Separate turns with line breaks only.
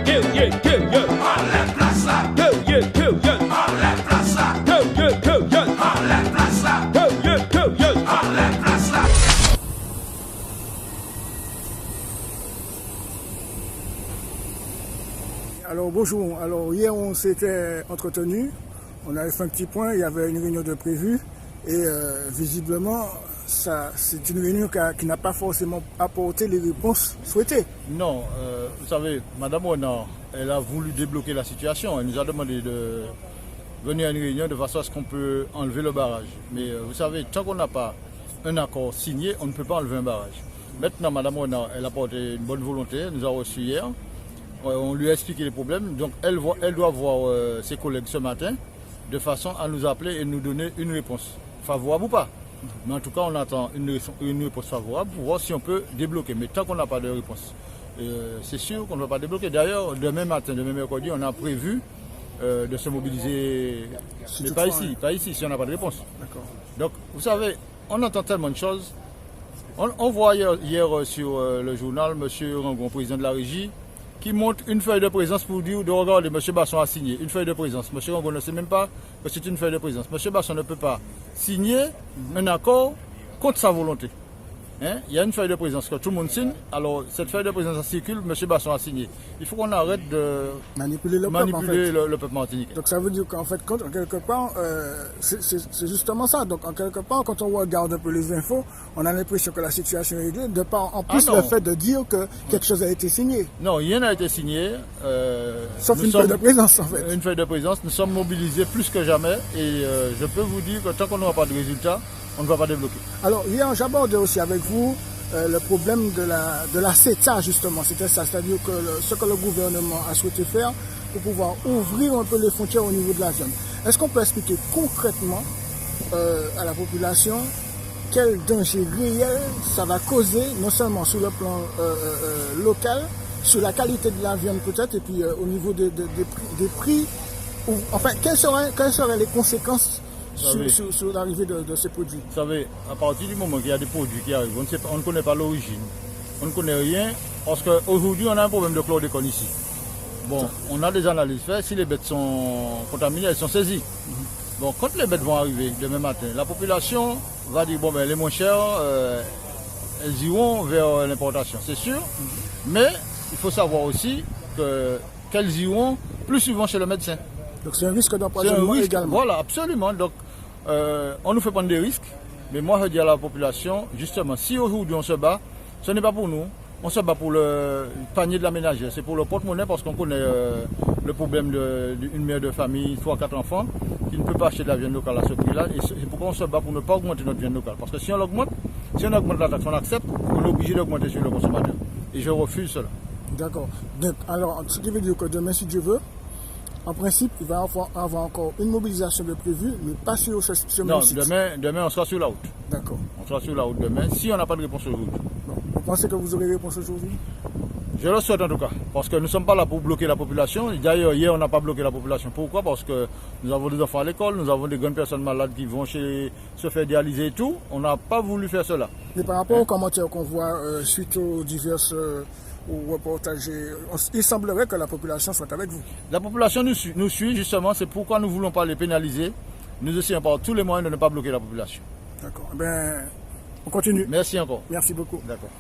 Enlève place là. Enlève place là. Enlève place là. Enlève place là.
Alors bonjour, alors hier on s'était entretenu, on avait fait un petit point, il y avait une réunion de prévue et visiblement c'est une réunion qui n'a pas forcément apporté les réponses souhaitées.
Non, vous savez, Madame Honor, elle a voulu débloquer la situation, elle nous a demandé de venir à une réunion de façon à ce qu'on peut enlever le barrage. Mais vous savez, tant qu'on n'a pas un accord signé, on ne peut pas enlever un barrage. Maintenant, Madame Honor, elle a apporté une bonne volonté, elle nous a reçus hier. On lui a expliqué les problèmes, donc elle doit voir ses collègues ce matin de façon à nous appeler et nous donner une réponse, favorable ou pas. Mais en tout cas, on attend une réponse favorable pour voir si on peut débloquer. Mais tant qu'on n'a pas de réponse, c'est sûr qu'on ne va pas débloquer. D'ailleurs, demain matin, demain mercredi, on a prévu de se mobiliser, mais pas ici, si on n'a pas de réponse. Donc, vous savez, on entend tellement de choses. On voit hier sur le journal, M. Rangon, président de la régie, qui montre une feuille de présence pour dire de regarder, M. Basson a signé une feuille de présence. M. Rangon ne sait même pas que c'est une feuille de présence. M. Basson ne peut pas signer un accord contre sa volonté. Hein? Il y a une feuille de présence que tout le monde signe, alors cette feuille de présence circule, M. Basson a signé. Il faut qu'on arrête de manipuler le peuple martiniquais.
Donc ça veut dire qu'en fait, quelque part, c'est justement ça. Donc en quelque part, quand on regarde un peu les infos, on a l'impression que la situation est réglée, de par en plus le fait de dire que quelque chose a été signé.
Non, rien n'a été signé.
Sauf une feuille de présence en fait.
Une feuille de présence, nous sommes mobilisés plus que jamais et je peux vous dire que tant qu'on n'aura pas de résultat, on ne va pas débloquer.
Alors, hier, j'abordais aussi avec vous le problème de la CETA, justement. C'était ça, c'est-à-dire que ce que le gouvernement a souhaité faire pour pouvoir ouvrir un peu les frontières au niveau de la zone. Est-ce qu'on peut expliquer concrètement à la population quel danger réel ça va causer, non seulement sur le plan local, sur la qualité de la viande peut-être, et puis au niveau des prix, enfin, quelles seraient les conséquences sur l'arrivée de ces produits?
Vous savez, à partir du moment qu'il y a des produits qui arrivent, on ne connaît pas l'origine, on ne connaît rien, parce qu'aujourd'hui on a un problème de chlordécone ici. Bon, on a des analyses faites, si les bêtes sont contaminées, elles sont saisies. Bon, quand les bêtes vont arriver demain matin, la population va dire, bon ben les moins chères, elles iront vers l'importation, c'est sûr, mais il faut savoir aussi qu'elles iront plus souvent chez le médecin.
Donc c'est un risque d'empoisonnement également.
Voilà, absolument. Donc on nous fait prendre des risques, mais moi je dis à la population, justement, si aujourd'hui on se bat, ce n'est pas pour nous, on se bat pour le panier de la ménagère, c'est pour le porte-monnaie parce qu'on connaît le problème d'une mère de famille, 3-4 enfants, qui ne peut pas acheter de la viande locale à ce prix-là, et c'est pourquoi on se bat pour ne pas augmenter notre viande locale. Parce que si on augmente la taxe, on accepte, on est obligé d'augmenter sur le consommateur. Et je refuse cela.
D'accord. Donc, alors, ce qui veut dire que demain, si Dieu veut, en principe, il va y avoir encore une mobilisation de prévue, mais pas sur ce site.
Non, demain, on sera sur la route.
D'accord.
On sera sur la route demain, si on n'a pas de réponse aujourd'hui.
Bon. Vous pensez que vous aurez réponse aujourd'hui?
Je le souhaite en tout cas, parce que nous ne sommes pas là pour bloquer la population. D'ailleurs, hier, on n'a pas bloqué la population. Pourquoi? Parce que nous avons des enfants à l'école, nous avons des grandes personnes malades qui vont se faire dialyser et tout. On n'a pas voulu faire cela.
Mais par rapport aux commentaires qu'on voit suite aux diverses... au reportage, il semblerait que la population soit avec vous.
La population nous suit justement, c'est pourquoi nous ne voulons pas les pénaliser. Nous essayons par tous les moyens de ne pas bloquer la population.
D'accord. Ben, on continue.
Merci encore.
Merci beaucoup.
D'accord.